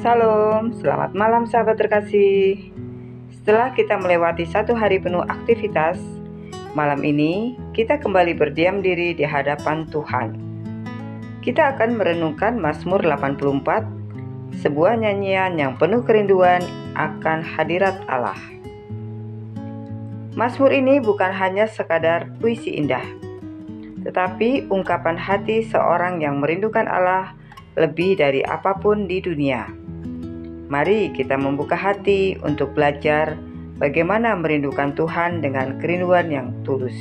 Salam, selamat malam sahabat terkasih. Setelah kita melewati satu hari penuh aktivitas, malam ini kita kembali berdiam diri di hadapan Tuhan. Kita akan merenungkan Mazmur 84, sebuah nyanyian yang penuh kerinduan akan hadirat Allah. Mazmur ini bukan hanya sekadar puisi indah, tetapi ungkapan hati seorang yang merindukan Allah lebih dari apapun di dunia. Mari kita membuka hati untuk belajar bagaimana merindukan Tuhan dengan kerinduan yang tulus.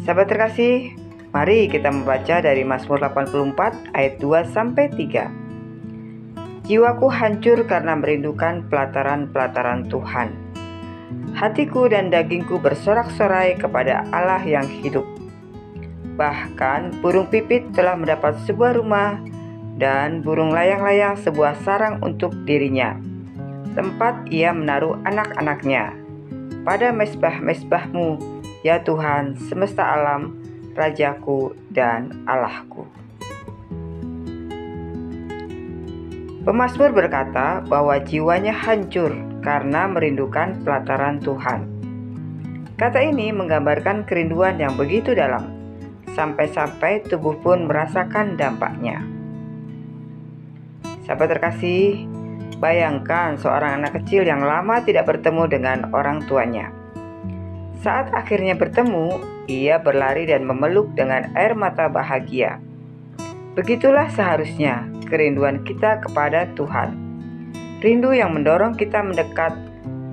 Sahabat terkasih, mari kita membaca dari Mazmur 84 ayat 2-3. Jiwaku hancur karena merindukan pelataran-pelataran Tuhan. Hatiku dan dagingku bersorak-sorai kepada Allah yang hidup. Bahkan burung pipit telah mendapat sebuah rumah, dan burung layang-layang sebuah sarang untuk dirinya, tempat ia menaruh anak-anaknya. Pada mezbah-mezbahmu, ya Tuhan semesta alam, Rajaku dan Allahku. Pemazmur berkata bahwa jiwanya hancur karena merindukan pelataran Tuhan. Kata ini menggambarkan kerinduan yang begitu dalam, sampai-sampai tubuh pun merasakan dampaknya. Sahabat terkasih, bayangkan seorang anak kecil yang lama tidak bertemu dengan orang tuanya. Saat akhirnya bertemu, ia berlari dan memeluk dengan air mata bahagia. Begitulah seharusnya kerinduan kita kepada Tuhan. Rindu yang mendorong kita mendekat,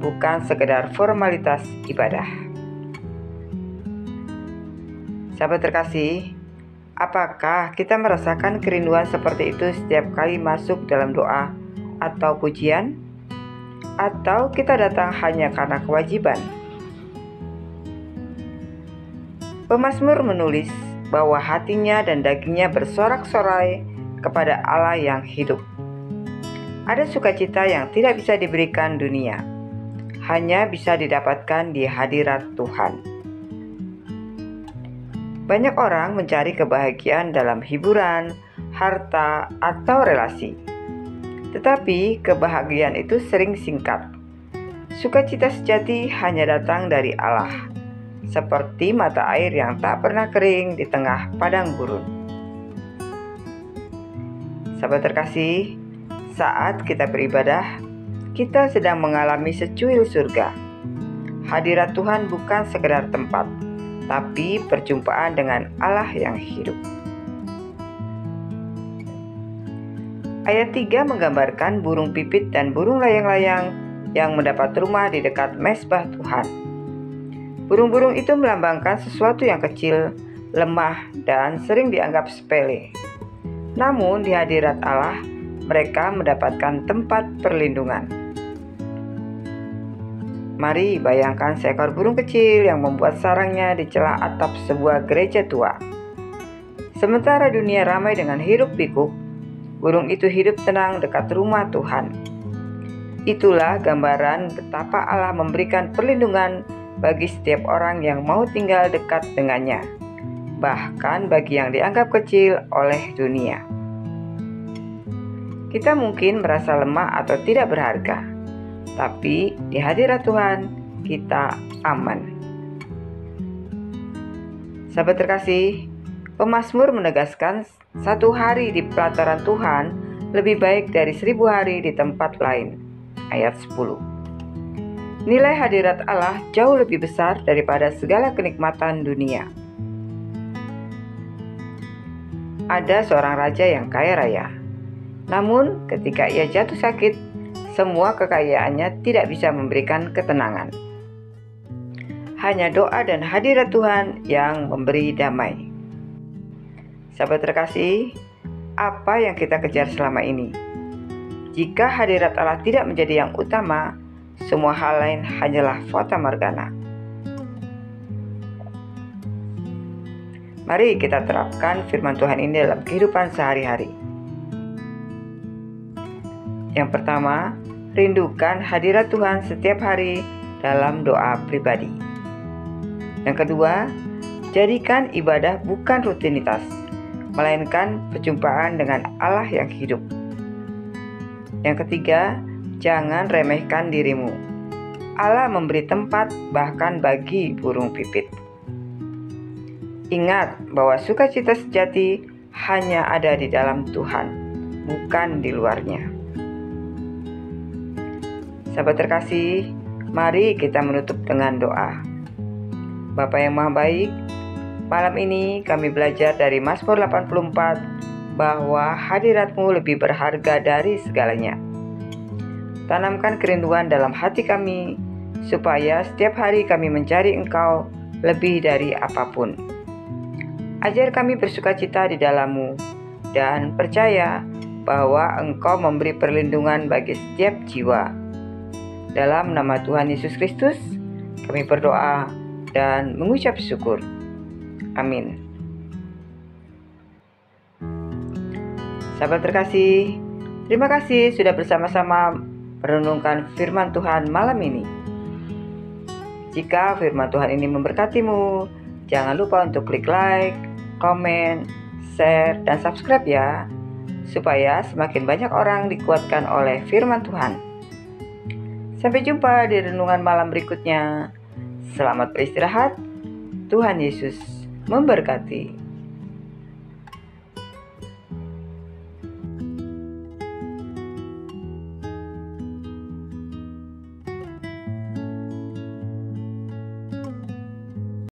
bukan sekedar formalitas ibadah. Sahabat terkasih, apakah kita merasakan kerinduan seperti itu setiap kali masuk dalam doa atau pujian? Atau kita datang hanya karena kewajiban? Pemazmur menulis bahwa hatinya dan dagingnya bersorak-sorai kepada Allah yang hidup. Ada sukacita yang tidak bisa diberikan dunia, hanya bisa didapatkan di hadirat Tuhan. Banyak orang mencari kebahagiaan dalam hiburan, harta, atau relasi. Tetapi kebahagiaan itu sering singkat. Sukacita sejati hanya datang dari Allah, seperti mata air yang tak pernah kering di tengah padang gurun. Sahabat terkasih, saat kita beribadah, kita sedang mengalami secuil surga. Hadirat Tuhan bukan sekedar tempat, tapi perjumpaan dengan Allah yang hidup. Ayat 3 menggambarkan burung pipit dan burung layang-layang yang mendapat rumah di dekat mezbah Tuhan. Burung-burung itu melambangkan sesuatu yang kecil, lemah, dan sering dianggap sepele. Namun di hadirat Allah, mereka mendapatkan tempat perlindungan. Mari bayangkan seekor burung kecil yang membuat sarangnya di celah atap sebuah gereja tua. Sementara dunia ramai dengan hiruk-pikuk, burung itu hidup tenang dekat rumah Tuhan. Itulah gambaran betapa Allah memberikan perlindungan bagi setiap orang yang mau tinggal dekat dengannya, bahkan bagi yang dianggap kecil oleh dunia. Kita mungkin merasa lemah atau tidak berharga, tapi di hadirat Tuhan kita aman. Sahabat terkasih, pemazmur menegaskan satu hari di pelataran Tuhan lebih baik dari 1000 hari di tempat lain. Ayat 10. Nilai hadirat Allah jauh lebih besar daripada segala kenikmatan dunia. Ada seorang raja yang kaya raya. Namun ketika ia jatuh sakit, semua kekayaannya tidak bisa memberikan ketenangan. Hanya doa dan hadirat Tuhan yang memberi damai. Sahabat terkasih, apa yang kita kejar selama ini? Jika hadirat Allah tidak menjadi yang utama, semua hal lain hanyalah fata morgana. Mari kita terapkan firman Tuhan ini dalam kehidupan sehari-hari. Yang pertama, rindukan hadirat Tuhan setiap hari dalam doa pribadi. Yang kedua, jadikan ibadah bukan rutinitas, melainkan perjumpaan dengan Allah yang hidup. Yang ketiga, jangan remehkan dirimu. Allah memberi tempat bahkan bagi burung pipit. Ingat bahwa sukacita sejati hanya ada di dalam Tuhan, bukan di luarnya. Sahabat terkasih, mari kita menutup dengan doa. Bapa yang Maha Baik, malam ini kami belajar dari Mazmur 84 bahwa hadirat-Mu lebih berharga dari segalanya. Tanamkan kerinduan dalam hati kami, supaya setiap hari kami mencari Engkau lebih dari apapun. Ajar kami bersukacita di dalam-Mu dan percaya bahwa Engkau memberi perlindungan bagi setiap jiwa. Dalam nama Tuhan Yesus Kristus, kami berdoa dan mengucap syukur. Amin. Sahabat terkasih, terima kasih sudah bersama-sama merenungkan firman Tuhan malam ini. Jika firman Tuhan ini memberkatimu, jangan lupa untuk klik like, komen, share, dan subscribe ya, supaya semakin banyak orang dikuatkan oleh firman Tuhan. Sampai jumpa di renungan malam berikutnya. Selamat beristirahat. Tuhan Yesus memberkati.